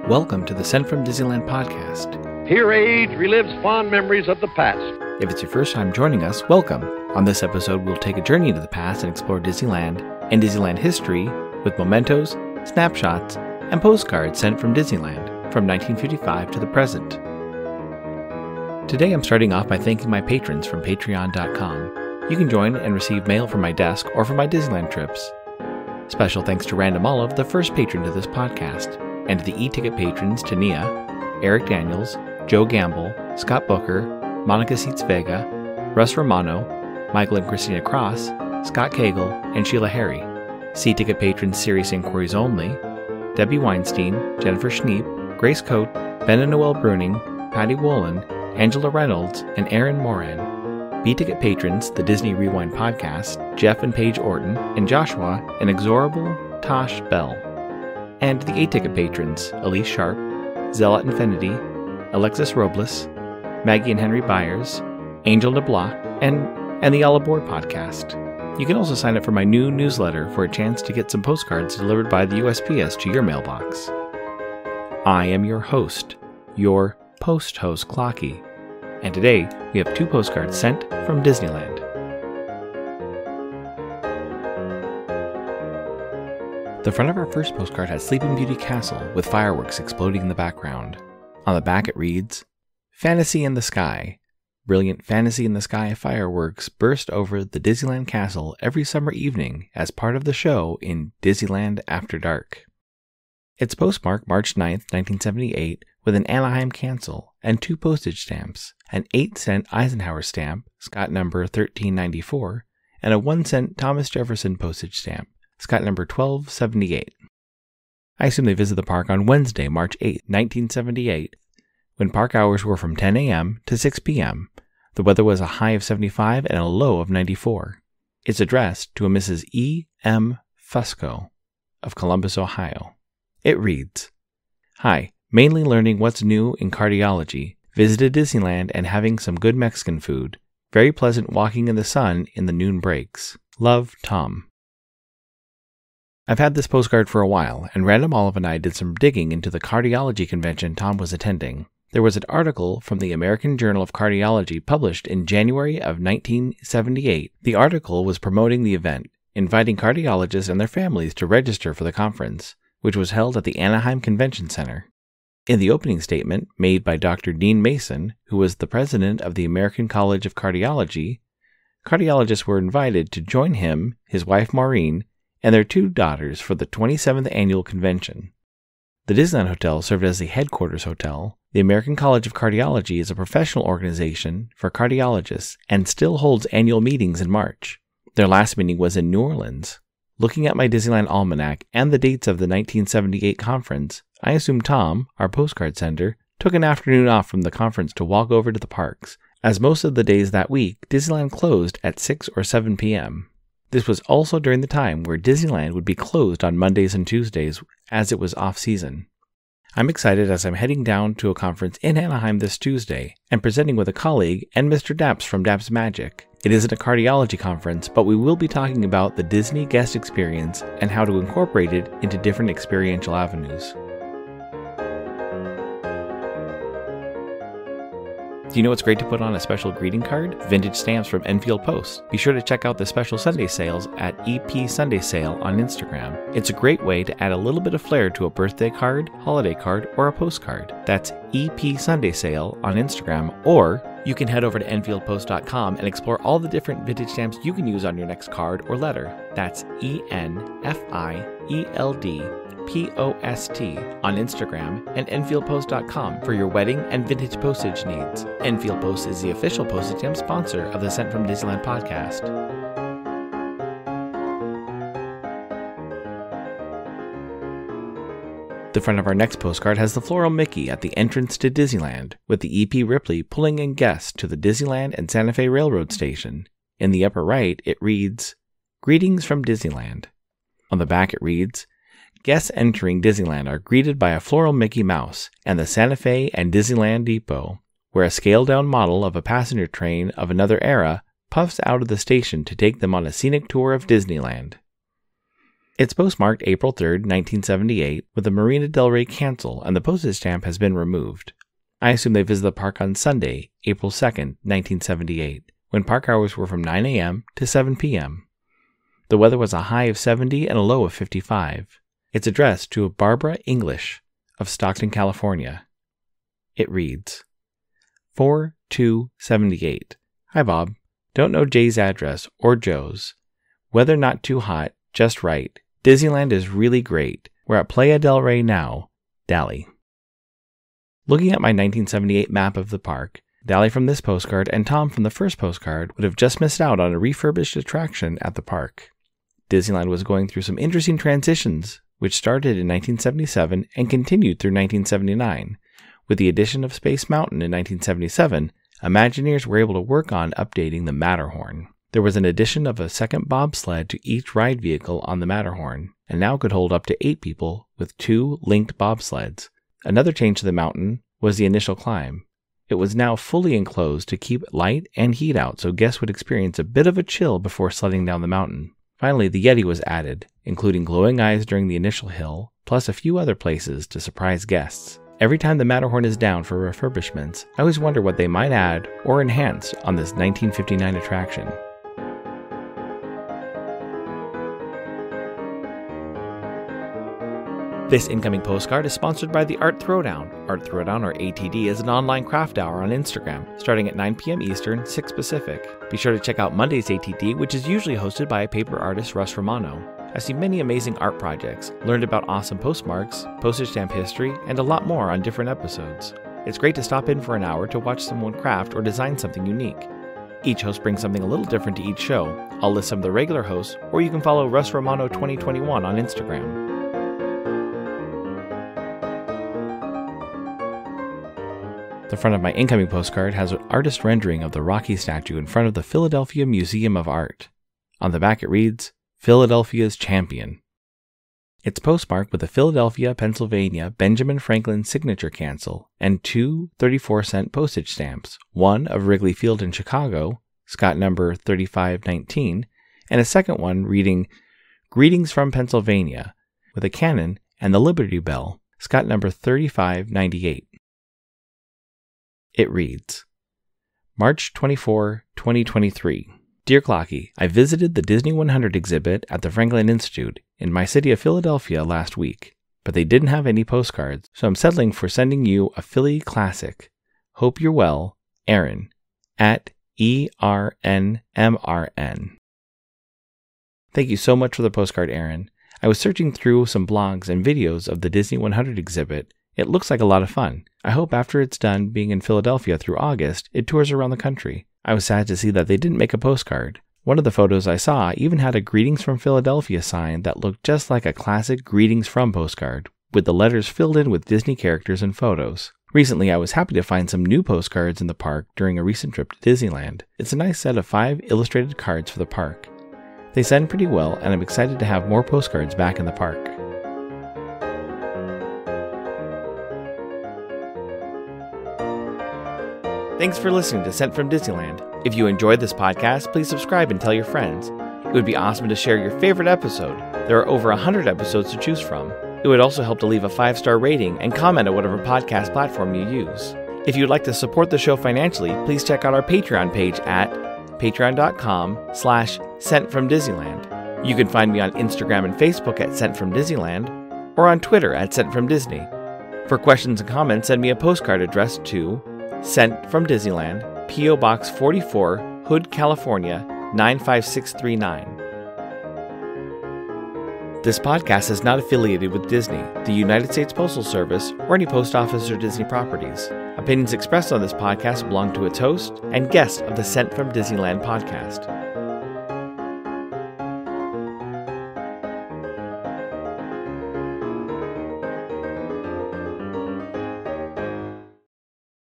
Welcome to the Sent from Disneyland podcast. Here age relives fond memories of the past. If it's your first time joining us, welcome. On this episode, we'll take a journey into the past and explore Disneyland and Disneyland history with mementos, snapshots, and postcards sent from Disneyland from 1955 to the present. Today I'm starting off by thanking my patrons from patreon.com. You can join and receive mail from my desk or from my Disneyland trips. Special thanks to Random Olive, the first patron to this podcast, and to the e-ticket patrons Tania, Eric Daniels, Joe Gamble, Scott Booker, Monica Seitz Vega, Russ Romano, Michael and Christina Cross, Scott Cagle, and Sheila Harry. C-ticket patrons Serious Inquiries Only, Debbie Weinstein, Jennifer Schneep, Grace Coate, Ben and Noel Bruning, Patty Wolin, Angela Reynolds, and Aaron Moran. B-ticket patrons The Disney Rewind Podcast, Jeff and Paige Orton, and Joshua, and Inexorable Tosh Bell. And the A-ticket patrons Elise Sharp, Zealot Infinity, Alexis Robles, Maggie and Henry Byers, Angel DeBlois, and the All Aboard podcast. You can also sign up for my new newsletter for a chance to get some postcards delivered by the USPS to your mailbox. I am your host, your post-host Clocky, and today we have 2 postcards sent from Disneyland. The front of our first postcard has Sleeping Beauty Castle with fireworks exploding in the background. On the back it reads, Fantasy in the Sky. Brilliant Fantasy in the Sky fireworks burst over the Disneyland Castle every summer evening as part of the show in Disneyland After Dark. It's postmarked March 9th, 1978, with an Anaheim cancel and 2 postage stamps, an 8-cent Eisenhower stamp, Scott number 1394, and a 1-cent Thomas Jefferson postage stamp, Scott number 1278. I assume they visit the park on Wednesday, March 8th, 1978, when park hours were from 10 a.m. to 6 p.m. The weather was a high of 75 and a low of 94. It's addressed to a Mrs. E. M. Fusco of Columbus, Ohio. It reads, Hi, mainly learning what's new in cardiology, visited Disneyland and having some good Mexican food. Very pleasant walking in the sun in the noon breaks. Love, Tom. I've had this postcard for a while, and Random Olive and I did some digging into the cardiology convention Tom was attending. There was an article from the American Journal of Cardiology published in January of 1978. The article was promoting the event, inviting cardiologists and their families to register for the conference, which was held at the Anaheim Convention Center. In the opening statement, made by Dr. Dean Mason, who was the president of the American College of Cardiology, cardiologists were invited to join him, his wife Maureen, and their 2 daughters for the 27th annual convention. The Disneyland Hotel served as the headquarters hotel. The American College of Cardiology is a professional organization for cardiologists and still holds annual meetings in March. Their last meeting was in New Orleans. Looking at my Disneyland almanac and the dates of the 1978 conference, I assume Tom, our postcard sender, took an afternoon off from the conference to walk over to the parks, as most of the days that week, Disneyland closed at 6 or 7 p.m. This was also during the time where Disneyland would be closed on Mondays and Tuesdays, as it was off-season. I'm excited as I'm heading down to a conference in Anaheim this Tuesday and presenting with a colleague and Mr. Daps from Daps Magic. It isn't a cardiology conference, but we will be talking about the Disney guest experience and how to incorporate it into different experiential avenues. Do you know what's great to put on a special greeting card? Vintage stamps from Enfield Post. Be sure to check out the special Sunday sales at EP Sunday Sale on Instagram. It's a great way to add a little bit of flair to a birthday card, holiday card, or a postcard. That's EP Sunday Sale on Instagram, or you can head over to EnfieldPost.com and explore all the different vintage stamps you can use on your next card or letter. That's ENFIELDPOST on Instagram and EnfieldPost.com for your wedding and vintage postage needs. Enfield Post is the official postage stamp sponsor of the Sent from Disneyland podcast. The front of our next postcard has the floral Mickey at the entrance to Disneyland, with the EP Ripley pulling in guests to the Disneyland and Santa Fe Railroad Station. In the upper right, it reads, Greetings from Disneyland. On the back it reads, Guests entering Disneyland are greeted by a floral Mickey Mouse and the Santa Fe and Disneyland Depot, where a scaled-down model of a passenger train of another era puffs out of the station to take them on a scenic tour of Disneyland. It's postmarked April 3rd, 1978, with the Marina Del Rey cancel and the postage stamp has been removed. I assume they visited the park on Sunday, April 2nd, 1978, when park hours were from 9 a.m. to 7 p.m. The weather was a high of 70 and a low of 55. It's addressed to Barbara English of Stockton, California. It reads, 4278. Hi, Bob. Don't know Jay's address or Joe's. Weather not too hot, just right. Disneyland is really great. We're at Playa del Rey now. Dally. Looking at my 1978 map of the park, Dally from this postcard and Tom from the first postcard would have just missed out on a refurbished attraction at the park. Disneyland was going through some interesting transitions, which started in 1977 and continued through 1979. With the addition of Space Mountain in 1977, Imagineers were able to work on updating the Matterhorn. There was an addition of a second bobsled to each ride vehicle on the Matterhorn, and now could hold up to 8 people with 2 linked bobsleds. Another change to the mountain was the initial climb. It was now fully enclosed to keep light and heat out so guests would experience a bit of a chill before sledding down the mountain. Finally, the Yeti was added, including glowing eyes during the initial hill, plus a few other places to surprise guests. Every time the Matterhorn is down for refurbishments, I always wonder what they might add or enhance on this 1959 attraction. This incoming postcard is sponsored by the Art Throwdown. Art Throwdown, or ATD, is an online craft hour on Instagram, starting at 9 p.m. Eastern, 6 Pacific. Be sure to check out Monday's ATD, which is usually hosted by paper artist Russ Romano. I've seen many amazing art projects, learned about awesome postmarks, postage stamp history, and a lot more on different episodes. It's great to stop in for an hour to watch someone craft or design something unique. Each host brings something a little different to each show. I'll list some of the regular hosts, or you can follow Russ Romano 2021 on Instagram. The front of my incoming postcard has an artist rendering of the Rocky statue in front of the Philadelphia Museum of Art. On the back it reads, Philadelphia's Champion. It's postmarked with a Philadelphia, Pennsylvania Benjamin Franklin signature cancel and 2 34-cent postage stamps, one of Wrigley Field in Chicago, Scott number 3519, and a second one reading, Greetings from Pennsylvania, with a cannon and the Liberty Bell, Scott number 3598. It reads, March 24, 2023. Dear Clocky, I visited the Disney 100 exhibit at the Franklin Institute in my city of Philadelphia last week, but they didn't have any postcards, so I'm settling for sending you a Philly classic. Hope you're well, Aaron, at ERNMRN. Thank you so much for the postcard, Aaron. I was searching through some blogs and videos of the Disney 100 exhibit. It looks like a lot of fun. I hope after it's done being in Philadelphia through August, it tours around the country. I was sad to see that they didn't make a postcard. One of the photos I saw even had a Greetings from Philadelphia sign that looked just like a classic Greetings from postcard, with the letters filled in with Disney characters and photos. Recently, I was happy to find some new postcards in the park during a recent trip to Disneyland. It's a nice set of 5 illustrated cards for the park. They send pretty well, and I'm excited to have more postcards back in the park. Thanks for listening to Sent from Disneyland. If you enjoyed this podcast, please subscribe and tell your friends. It would be awesome to share your favorite episode. There are over 100 episodes to choose from. It would also help to leave a 5-star rating and comment at whatever podcast platform you use. If you'd like to support the show financially, please check out our Patreon page at patreon.com/SentFromDisneyland. You can find me on Instagram and Facebook at Sent from Disneyland, or on Twitter at Sent from Disney. For questions and comments, send me a postcard addressed to Sent from Disneyland, P.O. Box 44, Hood, California, 95639. This podcast is not affiliated with Disney, the United States Postal Service, or any post office or Disney properties. Opinions expressed on this podcast belong to its host and guests of the Sent from Disneyland podcast.